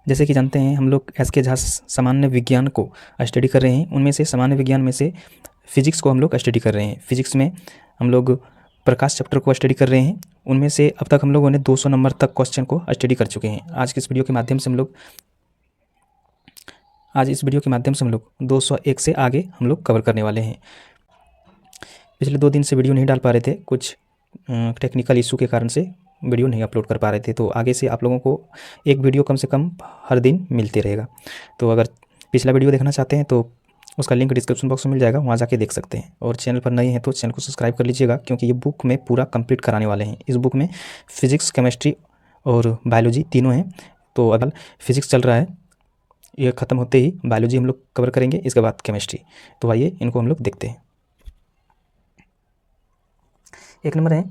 जैसे कि जानते हैं हम लोग एस के झा सामान्य विज्ञान को स्टडी कर रहे हैं। उनमें से सामान्य विज्ञान में से फिजिक्स को हम लोग स्टडी कर रहे हैं। फिजिक्स में हम लोग प्रकाश चैप्टर को स्टडी कर रहे हैं। उनमें से अब तक हम लोगों ने 200 नंबर तक क्वेश्चन को स्टडी कर चुके हैं। आज की इस वीडियो के माध्यम से हम लोग 201 से आगे हम लोग कवर करने वाले हैं। पिछले 2 दिन से वीडियो नहीं डाल पा रहे थे, कुछ टेक्निकल इशू के कारण से वीडियो नहीं अपलोड कर पा रहे थे। तो आगे से आप लोगों को एक वीडियो कम से कम हर दिन मिलते रहेगा। तो अगर पिछला वीडियो देखना चाहते हैं तो उसका लिंक डिस्क्रिप्शन बॉक्स में मिल जाएगा, वहाँ जाके देख सकते हैं। और चैनल पर नए हैं तो चैनल को सब्सक्राइब कर लीजिएगा, क्योंकि ये बुक में पूरा कंप्लीट कराने वाले हैं। इस बुक में फिजिक्स, केमिस्ट्री और बायोलॉजी तीनों हैं। तो अगर फिजिक्स चल रहा है, ये ख़त्म होते ही बायोलॉजी हम लोग कवर करेंगे, इसके बाद केमिस्ट्री। तो आइए इनको हम लोग देखते हैं। 1 नंबर है,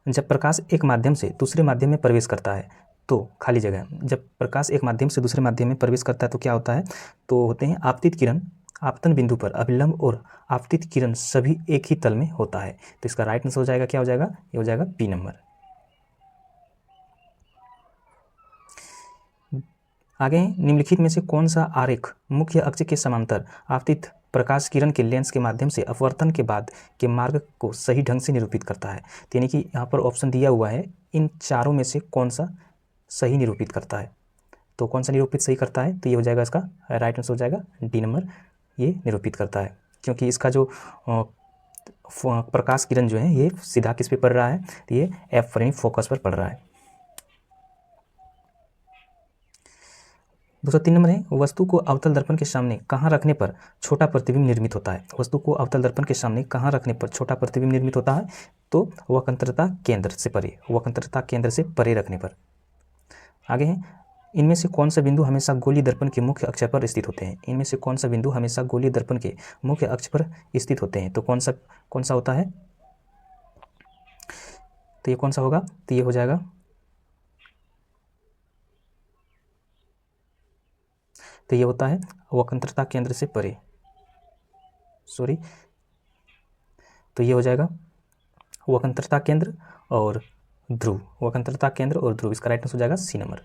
जब प्रकाश एक माध्यम से दूसरे माध्यम में प्रवेश करता है तो खाली जगह। जब प्रकाश एक माध्यम से दूसरे माध्यम में प्रवेश करता है तो क्या होता है? तो होते हैं आपतित किरण आपतन बिंदु पर अभिलंब और आपतित किरण सभी एक ही तल में होता है। तो इसका राइट आंसर हो जाएगा, क्या हो जाएगा? ये हो जाएगा बी नंबर। आगे निम्नलिखित में से कौन सा आरेख मुख्य अक्ष के समांतर आपतित प्रकाश किरण के लेंस के माध्यम से अपवर्तन के बाद के मार्ग को सही ढंग से निरूपित करता है? यानी कि यहाँ पर ऑप्शन दिया हुआ है, इन चारों में से कौन सा सही निरूपित करता है? तो कौन सा निरूपित सही करता है? तो ये हो जाएगा, इसका राइट आंसर हो जाएगा डी नंबर, ये निरूपित करता है। क्योंकि इसका जो प्रकाश किरण जो है ये सीधा किस पे पड़ रहा है? तो ये एफ पर यानी फोकस पर पड़ रहा है। 203 नंबर है, वस्तु को अवतल दर्पण के सामने कहाँ रखने पर छोटा प्रतिबिंब निर्मित होता है? वस्तु को अवतल दर्पण के सामने कहाँ रखने पर छोटा प्रतिबिंब निर्मित होता है? तो वक्रता केंद्र से परे, वक्रता केंद्र से परे रखने पर। आगे है, इनमें से कौन सा बिंदु हमेशा गोलीय दर्पण के मुख्य अक्ष पर स्थित होते हैं? इनमें से कौन सा बिंदु हमेशा गोलीय दर्पण के मुख्य अक्ष पर स्थित होते हैं? तो कौन सा होता है? तो ये कौन सा होगा? तो ये हो जाएगा, तो ये होता है वक्रता केंद्र से परे, सॉरी। तो ये हो जाएगा वक्रता केंद्र और ध्रुव, वक्रता केंद्र और ध्रुव, इसका राइट आंसर हो जाएगा सी नंबर।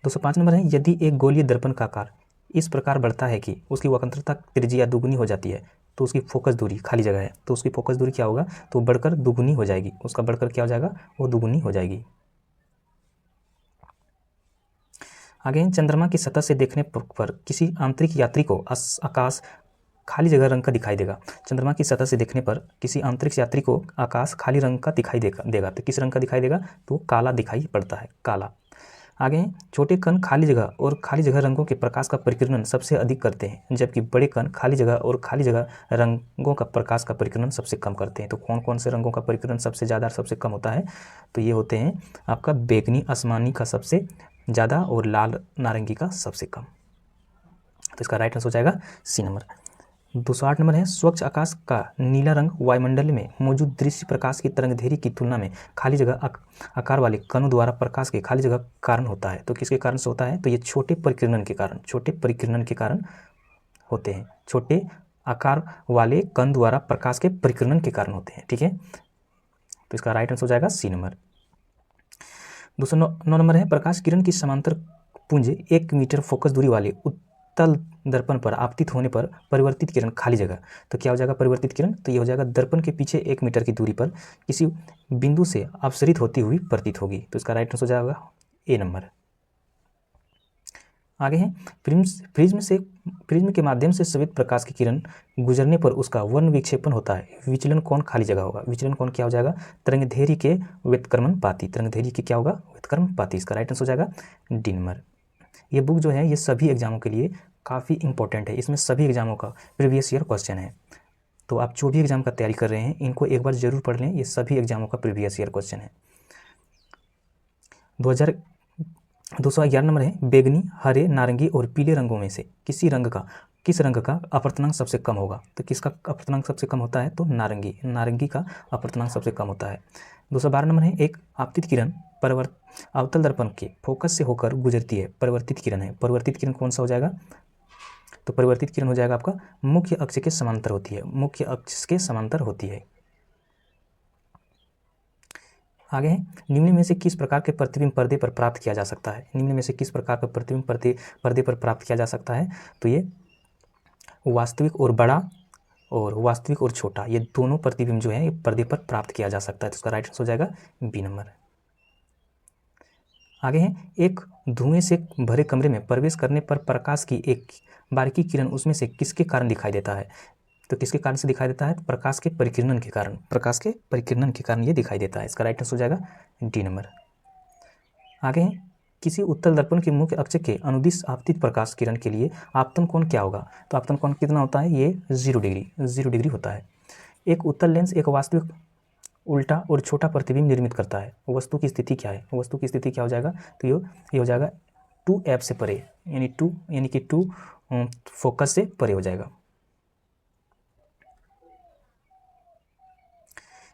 205 नंबर है, यदि एक गोलीय दर्पण का आकार इस प्रकार बढ़ता है कि उसकी वक्रता त्रिज्या दुगुनी हो जाती है तो उसकी फोकस दूरी, खाली जगह है तो उसकी फोकस दूरी क्या होगा? तो बढ़कर दुगुनी हो जाएगी, उसका बढ़कर क्या हो जाएगा? वो दुगुनी हो जाएगी। आगे, चंद्रमा की सतह से देखने पर किसी आंतरिक यात्री को आकाश खाली जगह रंग का दिखाई देगा। चंद्रमा की सतह से देखने पर किसी आंतरिक यात्री को आकाश खाली रंग का दिखाई देगा। तो किस रंग का दिखाई देगा? तो काला दिखाई पड़ता है, काला। आगे, छोटे कण खाली जगह और खाली जगह रंगों के प्रकाश का परिकीर्णन सबसे अधिक करते हैं, जबकि बड़े कण खाली जगह और खाली जगह रंगों का प्रकाश का परिकीर्णन सबसे कम करते हैं। तो कौन कौन से रंगों का परिकीर्णन सबसे ज़्यादा सबसे कम होता है? तो ये होते हैं आपका बैगनी आसमानी का सबसे ज़्यादा और लाल नारंगी का सबसे कम। तो इसका राइट आंसर हो जाएगा सी नंबर। 208 नंबर है, स्वच्छ आकाश का नीला रंग वायुमंडल में मौजूद दृश्य प्रकाश की तरंगदैर्घ्य की तुलना में खाली जगह आकार वाले कणों द्वारा प्रकाश के खाली जगह कारण होता है। तो किसके कारण से होता है? तो ये छोटे परिकीर्णन के कारण होते हैं। छोटे आकार वाले कण द्वारा प्रकाश के परिकीर्णन के कारण होते हैं, ठीक है। तो इसका राइट आंसर हो जाएगा सी नंबर। 209 नंबर है, प्रकाश किरण की समांतर पुंज 1 मीटर फोकस दूरी वाले उत्तल दर्पण पर आपतित होने पर परिवर्तित किरण खाली जगह। तो क्या हो जाएगा परिवर्तित किरण? तो ये हो जाएगा दर्पण के पीछे 1 मीटर की दूरी पर किसी बिंदु से अपसरित होती हुई प्रतीत होगी। तो इसका राइट आंसर हो जाएगा ए नंबर। आगे है, प्रिज्म के माध्यम से श्वेत प्रकाश की किरण गुजरने पर उसका वर्ण विक्षेपण होता है। विचलन कौन खाली जगह होगा? विचलन कौन क्या हो जाएगा? तरंगदैर्घ्य के व्युत्क्रमणपाती, तरंगदैर्घ्य की क्या होगा? व्युत्क्रमणपाती। इसका राइट आंसर हो जाएगा डी नंबर। ये बुक जो है ये सभी एग्जामों के लिए काफ़ी इंपॉर्टेंट है, इसमें सभी एग्जामों का प्रीवियस ईयर क्वेश्चन है। तो आप जो भी एग्जाम का तैयारी कर रहे हैं इनको एक बार जरूर पढ़ लें, ये सभी एग्जामों का प्रीवियस ईयर क्वेश्चन है। 211 नंबर है, बैगनी, हरे, नारंगी और पीले रंगों में से किस रंग का अपवर्तनांक सबसे कम होगा? तो किसका अपवर्तनांक सबसे कम होता है? तो नारंगी का अपवर्तनांक सबसे कम होता है। 212 नंबर है, एक आपतित किरण अवतल दर्पण के फोकस से होकर गुजरती है, परिवर्तित किरण है। परिवर्तित किरण कौन सा हो जाएगा? तो परिवर्तित किरण हो जाएगा आपका मुख्य अक्ष के समांतर होती है, मुख्य अक्ष के समांतर होती है। आगे है, निम्न में से किस प्रकार के प्रतिबिंब पर्दे पर प्राप्त किया जा सकता है? निम्न में से किस प्रकार का प्रतिबिंब पर्दे पर प्राप्त किया जा सकता है? तो ये वास्तविक और बड़ा और वास्तविक और छोटा, ये दोनों प्रतिबिंब जो है ये पर्दे पर प्राप्त किया जा सकता है। तो इसका राइट आंसर हो जाएगा बी नंबर। आगे है, एक धुएं से भरे कमरे में प्रवेश करने पर प्रकाश की एक बारीकी किरण उसमें से किसके कारण दिखाई देता है? तो किसके कारण से दिखाई देता है? प्रकाश के परिकिरणन के कारण, प्रकाश के परिकिरणन के कारण ये दिखाई देता है। इसका राइट आंसर हो जाएगा डी नंबर। आगे है, किसी उत्तल दर्पण के मुख्य अक्ष के अनुदिश आपतित प्रकाश किरण के लिए आपतन कोण क्या होगा? तो आपतन कोण कितना होता है? ये 0 डिग्री होता है। एक उत्तल लेंस एक वास्तविक उल्टा और छोटा प्रतिबिंब निर्मित करता है। वस्तु की स्थिति क्या है? वस्तु की स्थिति क्या हो जाएगा? तो ये हो जाएगा 2f से परे, यानी कि 2 फोकस से परे हो जाएगा।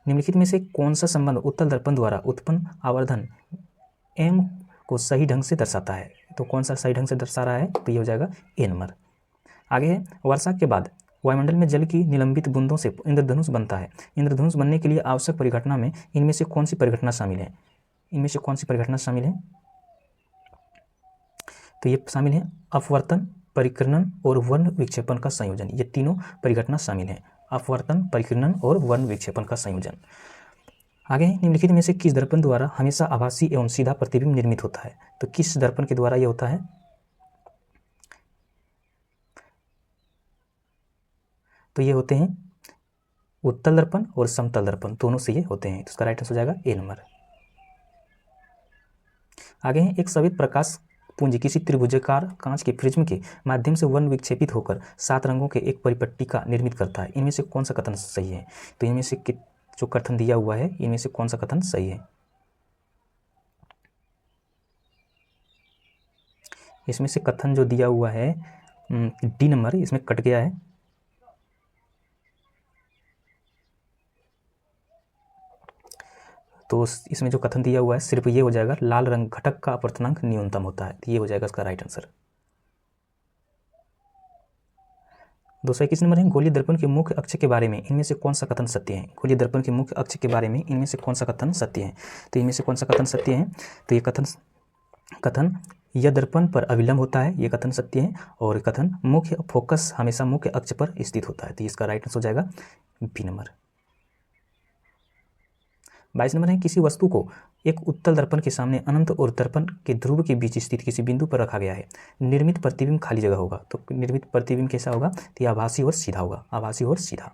निम्नलिखित में से कौन सा संबंध उत्तल दर्पण द्वारा उत्पन्न आवर्धन m को सही ढंग से दर्शाता है? तो कौन सा सही ढंग से दर्शा रहा है? तो ये हो जाएगा ए नंबर। आगे है, वर्षा के बाद वायुमंडल में जल की निलंबित बूंदों से इंद्रधनुष बनता है। इंद्रधनुष बनने के लिए आवश्यक परिघटना में इनमें से कौन सी परिघटना शामिल है? इनमें से कौन सी परिघटना शामिल है? तो ये शामिल है अपवर्तन, परिकीर्णन और वर्ण विक्षेपण का संयोजन। ये तीनों परिघटना शामिल है, अपवर्तन, परिकीर्णन और वर्ण विक्षेपण का संयोजन। आगे निम्नलिखित में से किस दर्पण द्वारा हमेशा आभासी एवं सीधा प्रतिबिंब निर्मित होता है? तो किस दर्पण के द्वारा ये होता है? तो ये होते हैं उत्तल दर्पण और समतल दर्पण, दोनों से ये होते हैं। तो इसका राइट आंसर हो जाएगा ए नंबर। आगे है, एक सफेद प्रकाश पुंज किसी त्रिभुजाकार कांच के प्रिज्म के माध्यम से वर्ण विक्षेपित होकर 7 रंगों के एक परिपट्टिका निर्मित करता है। इनमें से कौन सा कथन सही है? तो इनमें से जो कथन दिया हुआ है इनमें से कौन सा कथन सही है? इसमें से कथन जो दिया हुआ है डी नंबर, इसमें कट गया है। तो इसमें जो कथन दिया हुआ है सिर्फ ये हो जाएगा, लाल रंग घटक का अपवर्तनांक न्यूनतम होता है। तो ये हो जाएगा इसका राइट आंसर। 221 नंबर है, गोलीय दर्पण के मुख्य अक्ष के बारे में इनमें से कौन सा कथन सत्य है? गोलीय दर्पण के मुख्य अक्ष के बारे में इनमें से कौन सा कथन सत्य है? तो इनमें से कौन सा कथन सत्य है? तो ये कथन यह दर्पण पर अविलंब होता है, ये कथन सत्य है। और कथन मुख्य फोकस हमेशा मुख्य अक्ष पर स्थित होता है। तो इसका राइट आंसर हो जाएगा बी नंबर। 22 नंबर है, किसी वस्तु को एक उत्तल दर्पण के सामने अनंत और दर्पण के ध्रुव के बीच स्थित किसी बिंदु पर रखा गया है। निर्मित प्रतिबिंब खाली जगह होगा। तो निर्मित प्रतिबिंब कैसा होगा? तो यह आभासी और सीधा होगा, आभासी और सीधा।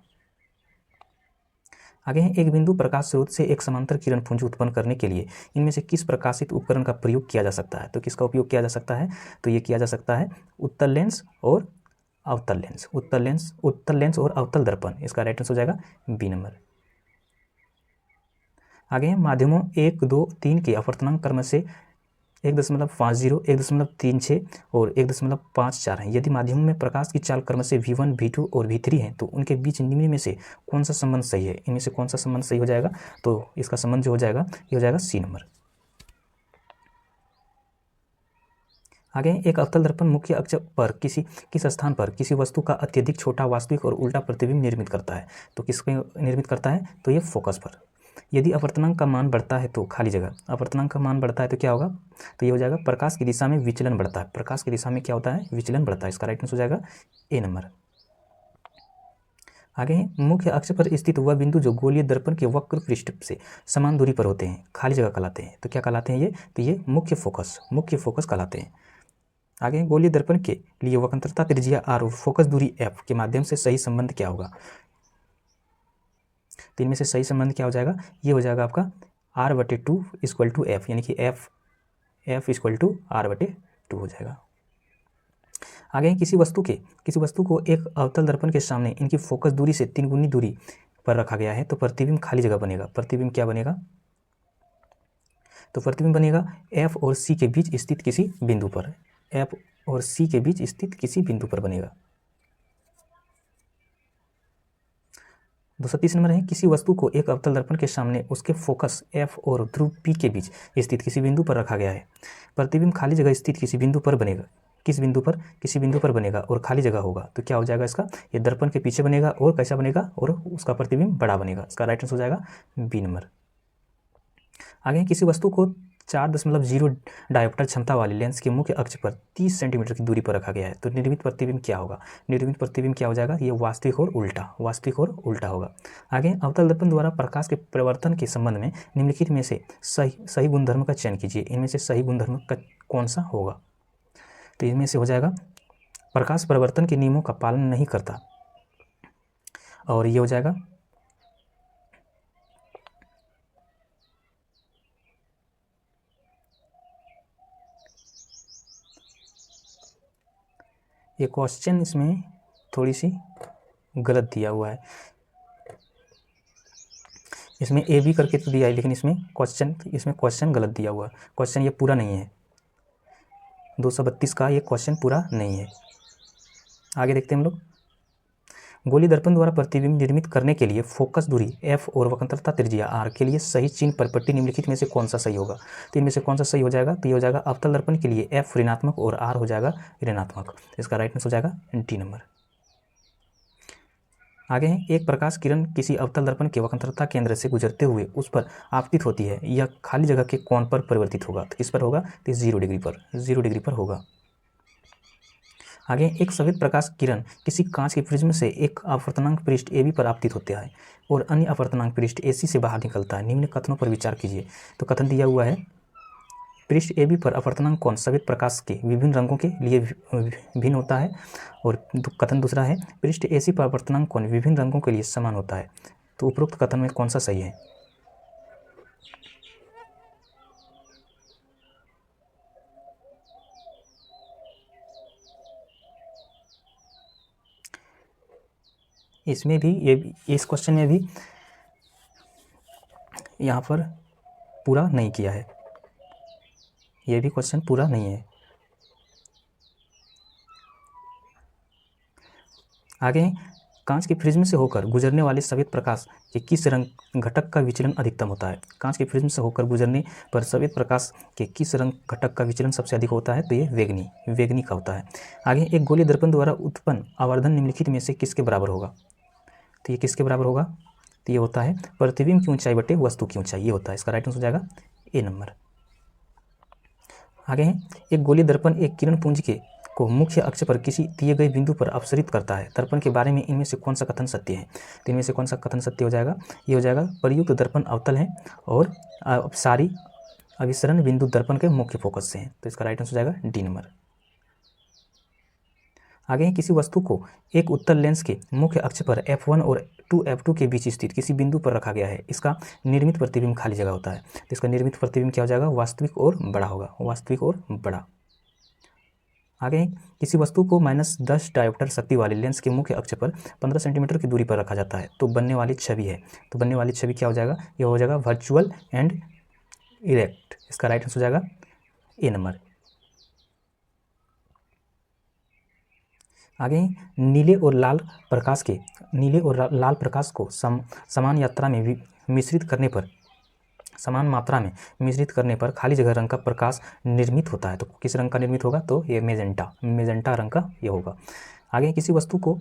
आगे है, एक बिंदु प्रकाश स्रोत से एक समांतर किरण पुंज उत्पन्न करने के लिए इनमें से किस प्रकाशित उपकरण का प्रयोग किया जा सकता है? तो किसका उपयोग किया जा सकता है? तो ये किया जा सकता है उत्तल लेंस और अवतल लेंस, उत्तल लेंस और अवतल दर्पण। इसका राइट आंसर हो जाएगा बी नंबर। आगे है, माध्यमों 1, 2, 3 के अपवर्तनांक क्रम से 1.50, 1.36 और 1.54 हैं। यदि माध्यमों में प्रकाश की चाल क्रम से V1, V2 और V3 हैं तो उनके बीच निम्न में से कौन सा संबंध सही है? इनमें से कौन सा संबंध सही हो जाएगा? तो इसका संबंध जो हो जाएगा ये हो जाएगा सी नंबर। आगे एक अवतल दर्पण मुख्य अक्ष पर किस स्थान पर किसी वस्तु का अत्यधिक छोटा वास्तविक और उल्टा प्रतिबिंब निर्मित करता है? तो किस पे निर्मित करता है? तो ये फोकस पर। यदि अपवर्तनांक का मान बढ़ता है तो खाली जगह, अपवर्तनांक का मान बढ़ता है तो क्या होगा? तो ये हो जाएगा प्रकाश की दिशा में विचलन बढ़ता है। प्रकाश की दिशा में क्या होता है? विचलन बढ़ता है। इसका राइट आंसर हो जाएगा ए नंबर। आगे है, मुख्य अक्ष पर स्थित वह बिंदु जो गोलीय दर्पण के वक्र पृष्ठ से समान दूरी पर होते हैं खाली जगह कहलाते हैं। तो क्या कहलाते हैं ये? तो ये मुख्य फोकस कहलाते हैं। आगे गोलीय दर्पण के लिए वक्रता त्रिज्या r और फोकस दूरी f के माध्यम से सही संबंध क्या होगा? तो इनमें से सही संबंध क्या हो जाएगा? ये हो जाएगा आपका r/2 = f, यानी कि f = r/2 हो जाएगा। आगे किसी वस्तु को एक अवतल दर्पण के सामने इनकी फोकस दूरी से 3 गुनी दूरी पर रखा गया है तो प्रतिबिंब खाली जगह बनेगा। प्रतिबिंब क्या बनेगा? तो प्रतिबिंब बनेगा f और c के बीच स्थित किसी बिंदु पर, f और c के बीच स्थित किसी बिंदु पर बनेगा। 230 नंबर है, किसी वस्तु को एक अवतल दर्पण के सामने उसके फोकस f और ध्रुव p के बीच स्थित किसी बिंदु पर रखा गया है। प्रतिबिंब खाली जगह स्थित किसी बिंदु पर बनेगा। किस बिंदु पर? किसी बिंदु पर बनेगा और खाली जगह होगा। तो क्या हो जाएगा इसका? ये दर्पण के पीछे बनेगा और कैसा बनेगा? और उसका प्रतिबिंब बड़ा बनेगा। इसका राइट आंसर हो जाएगा बी नंबर। आगे किसी वस्तु को 4.0 डायोप्टर क्षमता वाले लेंस के मुख्य अक्ष पर 30 सेंटीमीटर की दूरी पर रखा गया है, तो निर्मित प्रतिबिंब क्या होगा? निर्मित प्रतिबिंब क्या हो जाएगा? ये वास्तविक और उल्टा होगा। आगे अवतल दर्पण द्वारा प्रकाश के परिवर्तन के संबंध में निम्नलिखित में से सही गुणधर्म का चयन कीजिए। इनमें से सही गुणधर्म का कौन सा होगा? तो इनमें से हो जाएगा प्रकाश परिवर्तन के नियमों का पालन नहीं करता, और ये हो जाएगा ये क्वेश्चन इसमें थोड़ी सी गलत दिया हुआ है। इसमें ए बी करके तो दिया है, लेकिन इसमें क्वेश्चन गलत दिया हुआ है। क्वेश्चन ये पूरा नहीं है, 232 का ये क्वेश्चन पूरा नहीं है। आगे देखते हैं हम लोग। गोली दर्पण द्वारा प्रतिबिंब निर्मित करने के लिए फोकस दूरी f और वक्रता त्रिज्या r के लिए सही चिन्ह परिपट्टी निम्नलिखित में से कौन सा सही होगा? तो इनमें से कौन सा सही हो जाएगा? तो ये हो जाएगा अवतल दर्पण के लिए f ऋणात्मक और r हो जाएगा ऋणात्मक। इसका राइट आंसर हो जाएगा डी नंबर। आगे है, एक प्रकाश किरण किसी अवतल दर्पण के वक्रता केंद्र से गुजरते हुए उस पर आपतित होती है, यह खाली जगह के कोण पर परिवर्तित होगा। तो किस पर होगा? तो 0 डिग्री पर होगा। आगे एक सफेद प्रकाश किरण किसी कांच के प्रिज्म से एक अपवर्तनांक पृष्ठ AB पर आपतित होता है और अन्य अपवर्तनांक पृष्ठ AC से बाहर निकलता है। निम्न कथनों पर विचार कीजिए। तो कथन दिया हुआ है, पृष्ठ AB पर अपवर्तनांक कोण सफेद प्रकाश के विभिन्न रंगों के लिए भिन्न होता है, और कथन दूसरा है, पृष्ठ AC पर अपवर्तनांक कोण विभिन्न रंगों के लिए समान होता है। तो उपरोक्त कथन में कौन सा सही है? इसमें भी इस क्वेश्चन में भी यहाँ पर पूरा नहीं किया है, ये भी क्वेश्चन पूरा नहीं है। आगे कांच के प्रिज्म से होकर गुजरने वाले सफेद प्रकाश के किस रंग घटक का विचलन अधिकतम होता है? कांच के प्रिज्म से होकर गुजरने पर सफेद प्रकाश के किस रंग घटक का विचलन सबसे अधिक होता है? तो ये वेगनी का होता है। आगे एक गोलीय दर्पण द्वारा उत्पन्न आवर्धन निम्नलिखित में से किसके बराबर होगा? तो ये किसके बराबर होगा? तो ये होता है प्रतिबिंब की ऊंचाई बटे वस्तु की ऊंचाई, ये होता है। इसका राइट आंसर हो जाएगा ए नंबर। आगे है, एक गोलीय दर्पण एक किरण पुंज को मुख्य अक्ष पर किसी दिए गए बिंदु पर अपसरित करता है। दर्पण के बारे में इनमें से कौन सा कथन सत्य है? तो इनमें से कौन सा कथन सत्य हो जाएगा? ये हो जाएगा प्रयुक्त दर्पण अवतल है और सारी अभिसरण बिंदु दर्पण के मुख्य फोकस से हैं। तो इसका राइट आंसर हो जाएगा डी नंबर। आगे किसी वस्तु को एक उत्तल लेंस के मुख्य अक्ष पर f1 और 2f2 के बीच स्थित किसी बिंदु पर रखा गया है, इसका निर्मित प्रतिबिंब खाली जगह होता है। तो इसका निर्मित प्रतिबिंब क्या हो जाएगा? वास्तविक और बड़ा होगा, वास्तविक और बड़ा। आगे किसी वस्तु को -10 डायोप्टर शक्ति वाले लेंस के मुख्य अक्ष पर 15 सेंटीमीटर की दूरी पर रखा जाता है, तो बनने वाली छवि है। तो बनने वाली छवि क्या हो जाएगा? यह हो जाएगा वर्चुअल एंड इरेक्ट। इसका राइट आंसर हो जाएगा ए नंबर। आगे नीले और लाल प्रकाश को समान मात्रा में मिश्रित करने पर खाली जगह रंग का प्रकाश निर्मित होता है। तो किस रंग का निर्मित होगा? तो ये मेजेंटा रंग का ये होगा। आगे किसी वस्तु को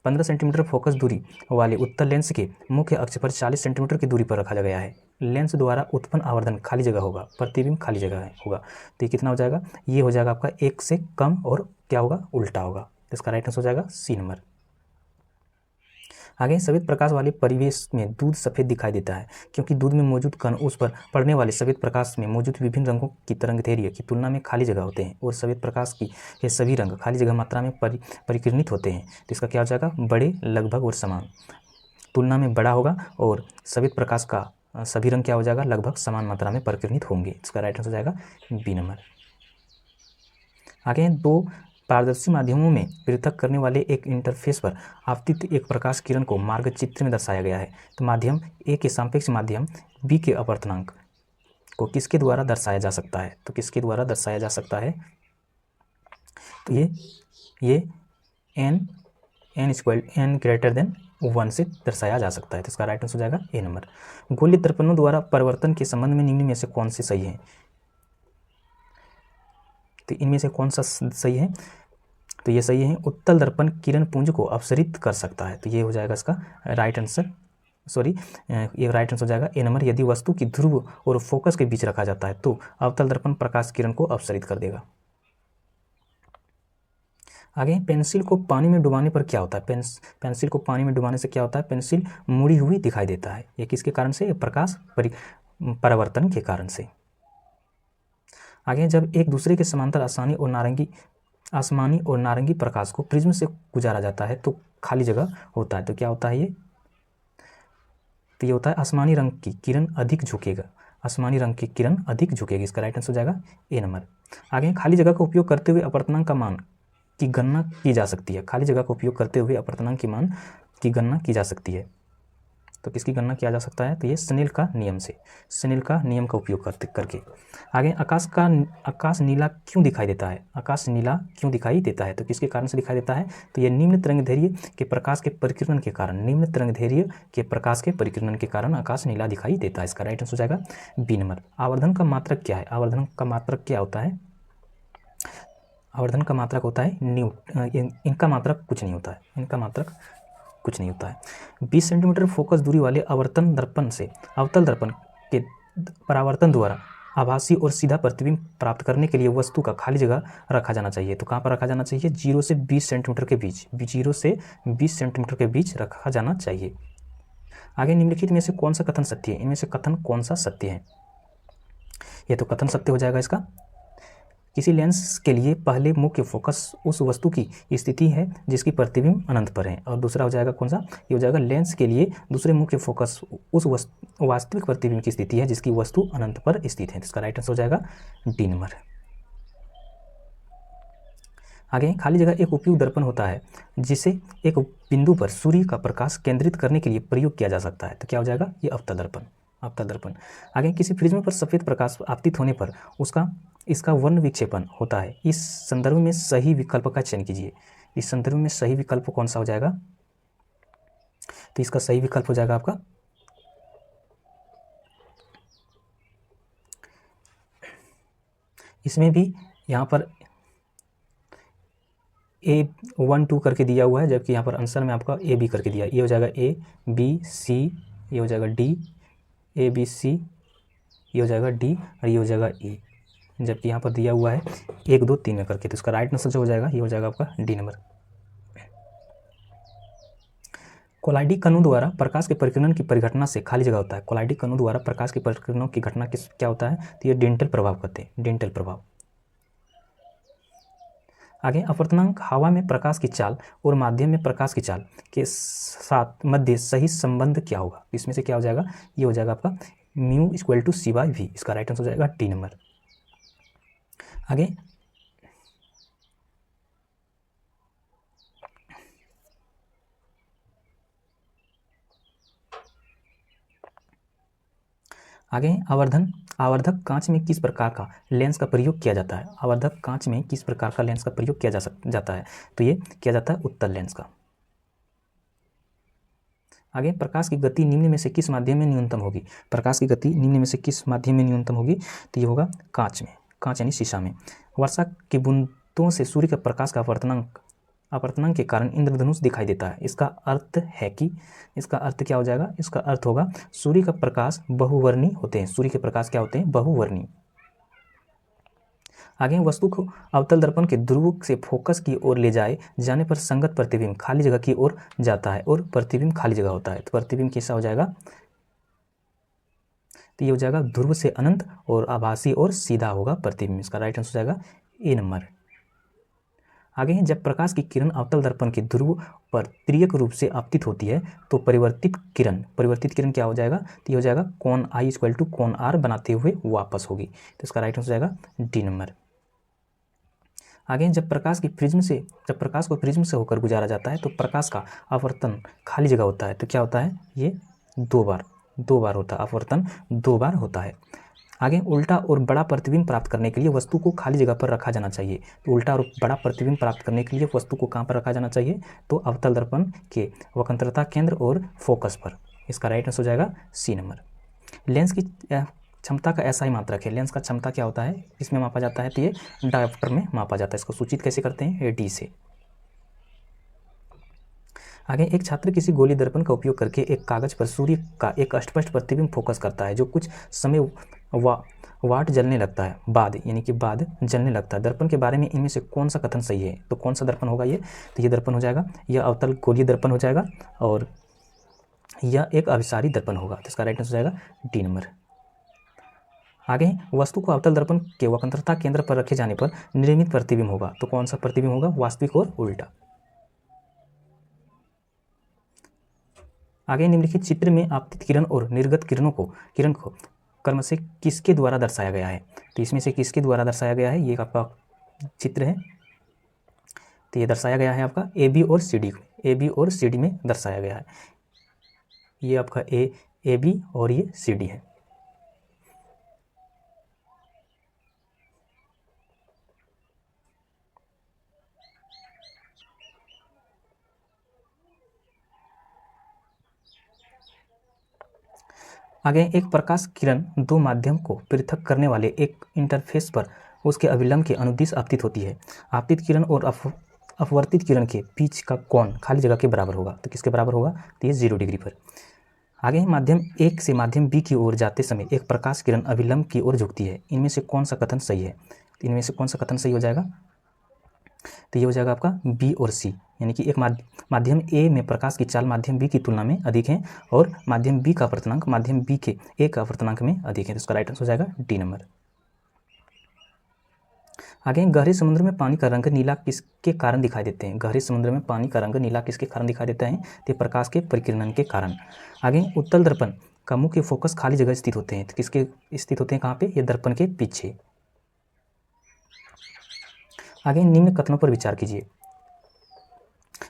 15 सेंटीमीटर फोकस दूरी वाले उत्तल लेंस के मुख्य अक्ष पर 40 सेंटीमीटर की दूरी पर रखा गया है। लेंस द्वारा उत्पन्न आवर्धन खाली जगह होगा, प्रतिबिंब खाली जगह होगा। तो ये कितना हो जाएगा? ये हो जाएगा आपका 1 से कम, और क्या होगा? उल्टा होगा। इसका राइट आंसर हो जाएगा सी नंबर। आगे सफेद प्रकाश वाले परिवेश में दूध सफ़ेद दिखाई देता है क्योंकि दूध में मौजूद कण उस पर पड़ने वाले सफेद प्रकाश में मौजूद विभिन्न रंगों की तरंगदैर्घ्य की तुलना में खाली जगह होते हैं, और सफेद प्रकाश की ये सभी रंग खाली जगह मात्रा में परिकीर्णित होते हैं। तो इसका क्या हो जाएगा? बड़े, लगभग और समान। तुलना में बड़ा होगा, और सफेद प्रकाश का सभी रंग क्या हो जाएगा? लगभग समान मात्रा में परिकीर्णित होंगे। इसका राइट आंसर हो जाएगा बी नंबर। आगे दो पारदर्शी माध्यमों में पृथक करने वाले एक इंटरफेस पर आपतित एक प्रकाश किरण को मार्गचित्र में दर्शाया गया है। तो माध्यम ए के सापेक्ष माध्यम बी के अपवर्तनांक को किसके द्वारा दर्शाया जा सकता है? तो किसके द्वारा दर्शाया जा सकता है? तो ये n ग्रेटर देन 1 से दर्शाया जा सकता है। तो इसका राइट आंसर हो जाएगा ए नंबर। गोलीय दर्पणों द्वारा परिवर्तन के संबंध में निम्न में से कौन से सही है? तो इनमें से कौन सा सही है? तो ये सही है, उत्तल दर्पण किरण पुंज को अपसरित कर सकता है। तो ये हो जाएगा इसका राइट आंसर सॉरी, ये राइट आंसर हो जाएगा ए नंबर। यदि वस्तु की ध्रुव और फोकस के बीच रखा जाता है तो अवतल दर्पण प्रकाश किरण को अपसरित कर देगा। आगे, पेंसिल को पानी में डुबाने पर क्या होता है? पेंसिल को पानी में डुबाने से क्या होता है? पेंसिल मुड़ी हुई दिखाई देता है। ये किसके कारण से? प्रकाश परावर्तन के कारण से। आगे, जब एक दूसरे के समांतर आसमानी और नारंगी प्रकाश को प्रिज्म से गुजारा जाता है तो खाली जगह होता है। तो क्या होता है ये? तो ये होता है आसमानी रंग की किरण अधिक झुकेगा। आसमानी रंग की किरण अधिक झुकेगी। इसका राइट आंसर हो जाएगा ए नंबर। आगे, खाली जगह का उपयोग करते हुए अपवर्तनांक का मान की गणना की जा सकती है। खाली जगह का उपयोग करते हुए अपवर्तनांक की मान की गणना की जा सकती है। तो किसकी गणना किया जा सकता है? तो ये स्नेल का नियम से, स्नेल का नियम का उपयोग करके। आगे, आकाश नीला क्यों दिखाई देता है? आकाश नीला क्यों दिखाई देता है? तो किसके कारण से दिखाई देता है? तो ये निम्न तरंगदैर्घ्य के प्रकाश के परिकिरण के कारण, निम्न तरंगदैर्घ्य के प्रकाश के परिकिरण के कारण आकाश नीला दिखाई देता है। इसका राइट आंसर हो जाएगा बी नंबर। आवर्धन का मात्रक क्या है? आवर्धन का मात्रक क्या होता है? आवर्धन का मात्रक होता है इनका मात्रक कुछ नहीं होता है, इनका मात्रक कुछ नहीं होता है। 20 सेंटीमीटर फोकस दूरी वाले आवर्तन दर्पण से अवतल दर्पण के परावर्तन द्वारा आभासी और सीधा प्रतिबिंब प्राप्त करने के लिए वस्तु का खाली जगह रखा जाना चाहिए। तो कहाँ पर रखा जाना चाहिए? 0 से 20 सेंटीमीटर के बीच, 0 से 20 सेंटीमीटर के बीच रखा जाना चाहिए। आगे, निम्नलिखित में से कौन सा कथन सत्य है? इनमें से कथन कौन सा सत्य है? यह तो कथन सत्य हो जाएगा इसका। किसी लेंस के लिए पहले मुख्य फोकस उस वस्तु की स्थिति है जिसकी प्रतिबिंब अनंत पर है। और दूसरा हो जाएगा कौन सा? ये हो जाएगा लेंस के लिए दूसरे मुख्य फोकस उस वास्तविक प्रतिबिंब की स्थिति है जिसकी वस्तु अनंत पर स्थित है। इसका राइट आंसर हो जाएगा डी नंबर। आगे, खाली जगह एक उपयुक्त दर्पण होता है जिसे एक बिंदु पर सूर्य का प्रकाश केंद्रित करने के लिए प्रयोग किया जा सकता है। तो क्या हो जाएगा? ये अवतल दर्पण, अवतल दर्पण। आगे, किसी प्रिज्म पर सफेद प्रकाश आपतित होने पर इसका वर्ण विक्षेपण होता है। इस संदर्भ में सही विकल्प का चयन कीजिए। इस संदर्भ में सही विकल्प कौन सा हो जाएगा? तो इसका सही विकल्प हो जाएगा आपका इसमें भी यहाँ पर A1 2 करके दिया हुआ है, जबकि यहाँ पर आंसर में आपका AB करके दिया है। ये हो जाएगा ABC, ये हो जाएगा D, ABC, ये हो जाएगा D और ये हो जाएगा E, जबकि यहाँ पर दिया हुआ है 1 2 3 करके। तो इसका राइट आंसर जो हो जाएगा ये हो जाएगा आपका डी नंबर। कोलाइडी कणु द्वारा प्रकाश के परिकिरण की परिघटना से खाली जगह होता है। कोलाइडी कणु द्वारा प्रकाश के परिकिरणों की घटना क्या होता है? तो ये डेंटल प्रभाव कहते हैं, डेंटल प्रभाव। आगे, अपवर्तनांक हवा में प्रकाश की चाल और माध्यम में प्रकाश की चाल के साथ मध्य सही संबंध क्या होगा? इसमें से क्या हो जाएगा? ये हो जाएगा आपका μ = c/v। इसका राइट आंसर हो जाएगा डी नंबर। आगे, आवर्धक कांच में किस प्रकार का लेंस का प्रयोग किया जाता है? आवर्धक कांच में किस प्रकार का लेंस का प्रयोग किया जाता है? तो ये किया जाता है उत्तल लेंस का। आगे, प्रकाश की गति निम्न में से किस माध्यम में न्यूनतम होगी? प्रकाश की गति निम्न में से किस माध्यम में न्यूनतम होगी? तो ये होगा कांच में, कांच यानी शीशा में। वर्षा की बूंदों से सूर्य के प्रकाश का अपवर्तनांक के कारण इंद्रधनुष दिखाई देता है। इसका अर्थ क्या हो जाएगा? इसका अर्थ होगा सूर्य का प्रकाश बहुवर्णी होते हैं। सूर्य के प्रकाश क्या होते हैं? बहुवर्णी। आगे, वस्तु को अवतल दर्पण के ध्रुव से फोकस की ओर ले जाने पर संगत प्रतिबिंब खाली जगह की ओर जाता है और प्रतिबिंब खाली जगह होता है। तो प्रतिबिंब कैसा हो जाएगा? तो ये हो जाएगा ध्रुव से अनंत और आभासी और सीधा होगा प्रतिबिंब। इसका राइट आंसर हो जाएगा ए नंबर। आगे, जब प्रकाश की किरण अवतल दर्पण के ध्रुव पर तिर्यक रूप से आपतित होती है तो परिवर्तित किरण क्या हो जाएगा? तो ये हो जाएगा कोण I = कोण R बनाते हुए वापस होगी। तो इसका राइट आंसर हो जाएगा डी नंबर। आगे, जब प्रकाश को प्रिज्म से होकर गुजारा जाता है तो प्रकाश का अपवर्तन खाली जगह होता है। तो क्या होता है? ये 2 बार होता है, अपवर्तन 2 बार होता है। आगे, उल्टा और बड़ा प्रतिबिंब प्राप्त करने के लिए वस्तु को खाली जगह पर रखा जाना चाहिए। तो उल्टा और बड़ा प्रतिबिंब प्राप्त करने के लिए वस्तु को कहाँ पर रखा जाना चाहिए? तो अवतल दर्पण के वक्रता केंद्र और फोकस पर। इसका राइट आंसर हो जाएगा सी नंबर। लेंस की क्षमता का ऐसा ही मात्रक है। लेंस का क्षमता क्या होता है? इसमें मापा जाता है, तो ये डायोप्टर में मापा जाता है। इसको सूचित कैसे करते हैं? डी से। आगे एक छात्र किसी गोली दर्पण का उपयोग करके एक कागज पर सूर्य का एक अस्पष्ट प्रतिबिंब फोकस करता है जो कुछ समय वाट जलने लगता है बाद यानी कि बाद जलने लगता है। दर्पण के बारे में इनमें से कौन सा कथन सही है? तो कौन सा दर्पण होगा ये? तो ये दर्पण हो जाएगा, यह अवतल गोलीय दर्पण हो जाएगा और यह एक अभिसारी दर्पण होगा। तो इसका राइट आंसर हो जाएगा डी नंबर। आगे वस्तु को अवतल दर्पण के वक्रता केंद्र पर रखे जाने पर निर्मित प्रतिबिंब होगा। तो कौन सा प्रतिबिंब होगा? वास्तविक और उल्टा। आगे निम्नलिखित चित्र में आपतित किरण और निर्गत किरण को क्रम से किसके द्वारा दर्शाया गया है? तो इसमें से किसके द्वारा दर्शाया गया है? ये आपका चित्र है। तो ये दर्शाया गया है आपका ए बी और सी डी में दर्शाया गया है। ये आपका ए बी और ये सी डी है। आगे एक प्रकाश किरण दो माध्यम को पृथक करने वाले एक इंटरफेस पर उसके अभिलंब के अनुदिश आपतित होती है। आपतित किरण और अपवर्तित किरण के बीच का कोण खाली जगह के बराबर होगा। तो किसके बराबर होगा? तो ये 0 डिग्री पर। आगे माध्यम 1 से माध्यम बी की ओर जाते समय एक प्रकाश किरण अभिलंब की ओर झुकती है। इनमें से कौन सा कथन सही है? तो इनमें से कौन सा कथन सही हो जाएगा? तो ये हो जाएगा आपका बी और सी, यानी कि एक माध्यम ए में प्रकाश की चाल माध्यम बी की तुलना में अधिक है और माध्यम बी का अपर्तनांक माध्यम बी के ए का अपर्तनांक में अधिक है। तो इसका राइट आंसर हो जाएगा डी नंबर। आगे गहरे समुद्र में पानी का रंग नीला किसके कारण दिखाई देते हैं? गहरे समुद्र में पानी का रंग नीला किसके कारण दिखाई देता है? तो प्रकाश के परिकिरणन के कारण। आगे उत्तल दर्पण का मुख्य फोकस खाली जगह स्थित होते हैं। तो किसके स्थित होते हैं? कहाँ पे? ये दर्पण के पीछे। आगे निम्न कथनों पर विचार कीजिए।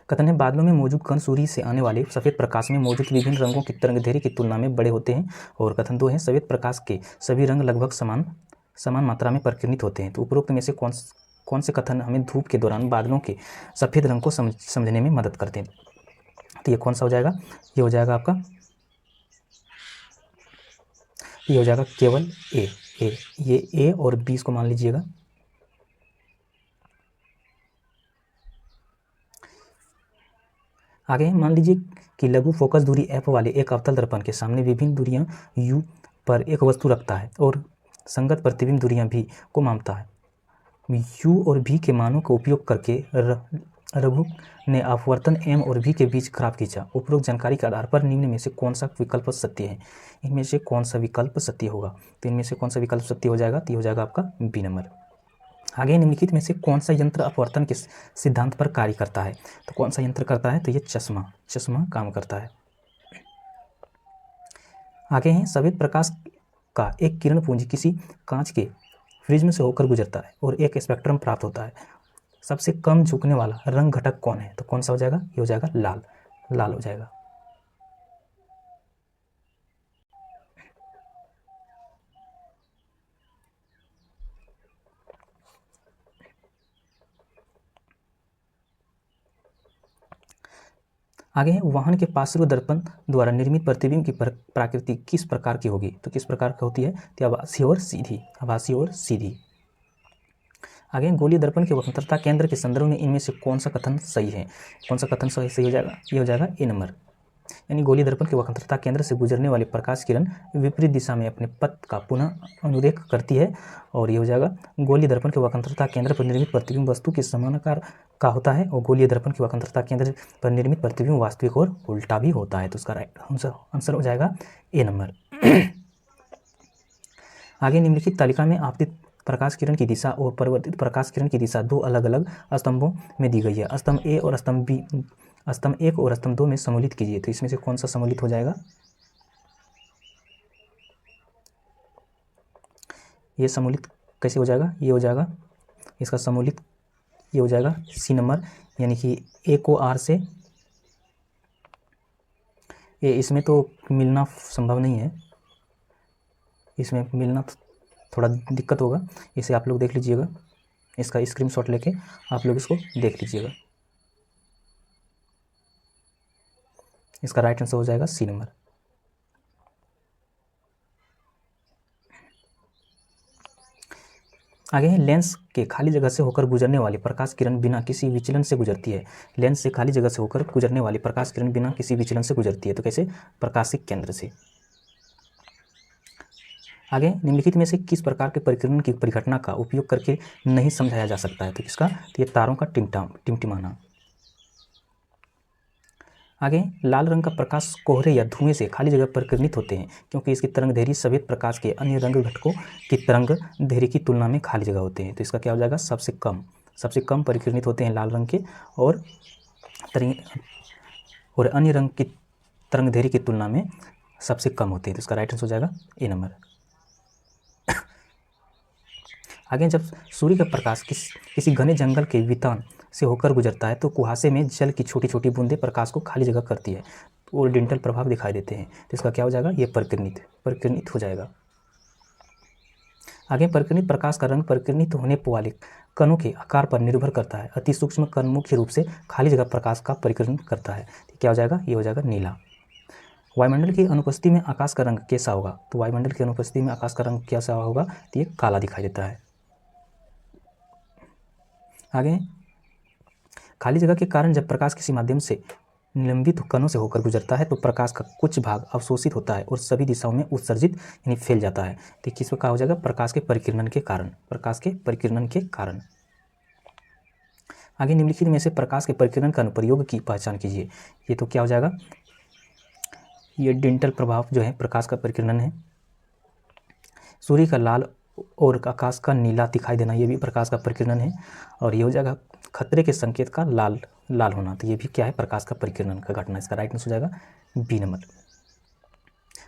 कथन है बादलों में मौजूद कण सूर्य से आने वाले सफेद प्रकाश में मौजूद विभिन्न रंगों की तरंगदैर्घ्य की तुलना में बड़े होते हैं। और कथन 2 है सफेद प्रकाश के सभी रंग लगभग समान मात्रा में परिकिरणित होते हैं। तो उपरोक्त में से कौन से कथन हमें धूप के दौरान बादलों के सफेद रंग को समझने में मदद करते हैं? तो ये कौन सा हो जाएगा? ये हो जाएगा आपका, ये हो जाएगा केवल ए। ये ए और बी इसको मान लीजिएगा। आगे मान लीजिए कि लघु फोकस दूरी f वाले एक अवतल दर्पण के सामने विभिन्न दूरियां u पर एक वस्तु रखता है और संगत प्रतिबिंब दूरियां v को मापता है। u और v के मानों का उपयोग करके रघु ने अपवर्तन m और v के बीच ग्राफ खींचा। उपरोक्त जानकारी के आधार पर निम्न में से कौन सा विकल्प सत्य है? इनमें से कौन सा विकल्प सत्य होगा? तो इनमें से कौन सा विकल्प सत्य हो जाएगा? तो ये हो जाएगा आपका बी नंबर। आगे निम्नलिखित में से कौन सा यंत्र अपवर्तन के सिद्धांत पर कार्य करता है? तो कौन सा यंत्र करता है? तो ये चश्मा काम करता है। आगे हैं सफेद प्रकाश का एक किरण पुंज किसी कांच के प्रिज्म से होकर गुजरता है और एक स्पेक्ट्रम प्राप्त होता है। सबसे कम झुकने वाला रंग घटक कौन है? तो कौन सा हो जाएगा? ये हो जाएगा लाल हो जाएगा। आगे है वाहन के पार्श्व दर्पण द्वारा निर्मित प्रतिबिंब की प्रकृति किस प्रकार की होगी? तो किस प्रकार की होती है? तो आभासी और सीधी। आगे गोलीय दर्पण के वक्रता केंद्र के संदर्भ में इनमें से कौन सा कथन सही है? कौन सा कथन सही हो जाएगा? ये हो जाएगा ए नंबर, यानी गोलीय दर्पण के वक्रता केंद्र से गुजरने वाली प्रकाश किरण विपरीत दिशा में अपने पथ का पुनः अनुरेख करती है। और ये हो जाएगा गोलीय दर्पण के वक्रता केंद्र पर निर्मित प्रतिबिंब वस्तु के समानाकार का होता है और गोलीय दर्पण के वक्रता केंद्र पर निर्मित प्रतिबिंब वास्तविक और उल्टा भी होता है। तो उसका राइट आंसर हो जाएगा ए नंबर। आगे निम्नलिखित तालिका में आपतित प्रकाश किरण की दिशा और परिवर्तित प्रकाश किरण की दिशा दो अलग अलग स्तंभों में दी गई है। स्तंभ ए और स्तंभ बी, स्तंभ 1 और स्तंभ 2 में सम्मिलित कीजिए। तो इसमें से कौन सा सम्मिलित हो जाएगा? ये सम्मिलित कैसे हो जाएगा? ये हो जाएगा इसका सम्मिलित, ये हो जाएगा सी नंबर, यानी कि ए को आर से, ये इसमें तो मिलना संभव नहीं है, इसमें मिलना थोड़ा दिक्कत होगा। इसे आप लोग देख लीजिएगा, इसका स्क्रीनशॉट लेके आप लोग इसको देख लीजिएगा। इसका राइट आंसर हो जाएगा सी नंबर। आगे है लेंस के खाली जगह से होकर गुजरने वाली प्रकाश किरण बिना किसी विचलन से गुजरती है। लेंस से खाली जगह से होकर गुजरने वाली प्रकाश किरण बिना किसी विचलन से गुजरती है, तो कैसे? प्रकाशिक केंद्र से। आगे निम्नलिखित में से किस प्रकार के परिकिरण की परिघटना का उपयोग करके नहीं समझाया जा सकता है? तो किसका? तो ये तारों का टिमटिमाना। आगे लाल रंग का प्रकाश कोहरे या धुएं से खाली जगह पर किरणित होते हैं क्योंकि इसकी तरंगदैर्घ्य सफेद प्रकाश के अन्य रंग घटकों की तरंगदैर्घ्य की तुलना में खाली जगह होते हैं। तो इसका क्या हो जाएगा? सबसे कम परिकिरणित होते हैं लाल रंग के और अन्य रंग की तरंगदैर्घ्य की तुलना में सबसे कम होते हैं। तो इसका राइट आंसर हो जाएगा ए नंबर। आगे जब सूर्य का प्रकाश किसी घने जंगल के वितान से होकर गुजरता है तो कुहासे में जल की छोटी छोटी बूंदें प्रकाश को खाली जगह करती है और डिंटल प्रभाव दिखाई देते हैं। तो इसका क्या हो जाएगा? ये परिकिरणित हो जाएगा। आगे परिकिरणित प्रकाश का रंग परिकिरणित होने वाले कणों के आकार पर निर्भर करता है। अति सूक्ष्म कण मुख्य रूप से खाली जगह प्रकाश का परिकिरण करता है। तो क्या हो जाएगा? ये हो जाएगा नीला। वायुमंडल की अनुपस्थिति में आकाश का रंग कैसा होगा? तो वायुमंडल की अनुपस्थिति में आकाश का रंग कैसा होगा? तो ये काला दिखाई देता है। आगे खाली जगह के कारण जब प्रकाश किसी माध्यम से निलंबित कणों से होकर गुजरता है तो प्रकाश का कुछ भाग अवशोषित होता है और सभी दिशाओं में उत्सर्जित यानी फैल जाता है। तो किस का हो जाएगा? प्रकाश के परिकिरण के कारण। आगे निम्नलिखित में से प्रकाश के परिकिरण का अनुप्रयोग की पहचान कीजिए। ये तो क्या हो जाएगा? ये डिंटल प्रभाव जो है प्रकाश का परिकिरण है। सूर्य का लाल और आकाश का नीला दिखाई देना, ये भी प्रकाश का परिकिरण है। और ये हो जाएगा खतरे के संकेत का लाल होना, तो ये भी क्या है? प्रकाश का परिकिरण का घटना। इसका राइट आंसर हो जाएगा बी नंबर।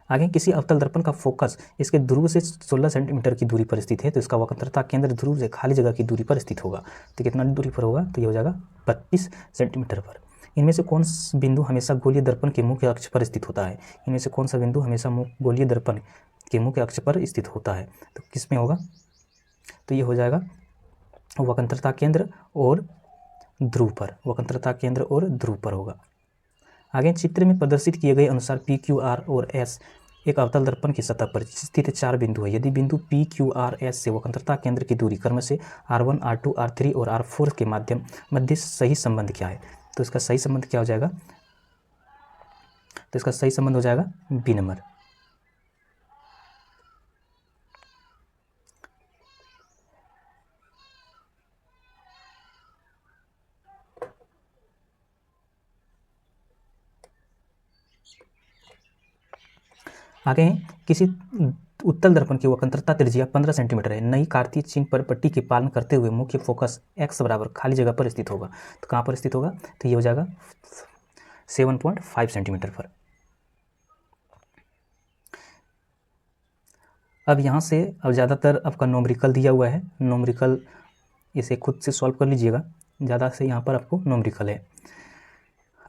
आगे किसी अवतल दर्पण का फोकस इसके ध्रुव से 16 सेंटीमीटर की दूरी पर स्थित है तो इसका वक्रता केंद्र ध्रुव से खाली जगह की दूरी पर स्थित होगा। तो कितना दूरी पर होगा? तो ये हो जाएगा 32 सेंटीमीटर पर। इनमें से कौन सा बिंदु हमेशा गोलीय दर्पण के मुख्य अक्ष पर स्थित होता है? इनमें से कौन सा बिंदु हमेशा गोलीय दर्पण के मुख्य अक्ष पर स्थित होता है? तो किस में होगा? तो ये हो जाएगा वक्रता केंद्र और ध्रुव पर होगा। आगे चित्र में प्रदर्शित किए गए अनुसार पी, क्यू, आर और एस एक अवतल दर्पण की सतह पर स्थित 4 बिंदु है। यदि बिंदु पी, क्यू, आर, एस से वक्रता केंद्र की दूरी क्रमशः R1, R2, R3 और R4 के मध्य सही संबंध क्या है? तो इसका सही संबंध क्या हो जाएगा? तो इसका सही संबंध हो जाएगा बी नंबर। आगे किसी उत्तल दर्पण की वक्रता त्रिज्या 15 सेंटीमीटर है। नई कार्तीय चिन्ह पर पट्टी के पालन करते हुए मुख्य फोकस x बराबर खाली जगह पर स्थित होगा। तो कहाँ पर स्थित होगा? तो ये हो जाएगा 7.5 सेंटीमीटर पर। अब यहाँ से अब ज़्यादातर आपका नोमरिकल दिया हुआ है। नोमरिकल इसे खुद से सॉल्व कर लीजिएगा। ज़्यादा से यहाँ पर आपको नोमरिकल है।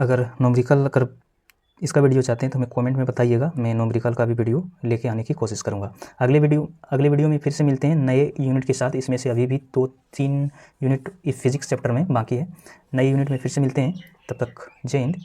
अगर इसका वीडियो चाहते हैं तो हमें कमेंट में बताइएगा, मैं नोमरिकल का भी वीडियो लेके आने की कोशिश करूँगा। अगले वीडियो में फिर से मिलते हैं नए यूनिट के साथ। इसमें से अभी भी 2-3 यूनिट इस फिजिक्स चैप्टर में बाकी है। नए यूनिट में फिर से मिलते हैं, तब तक जय हिंद।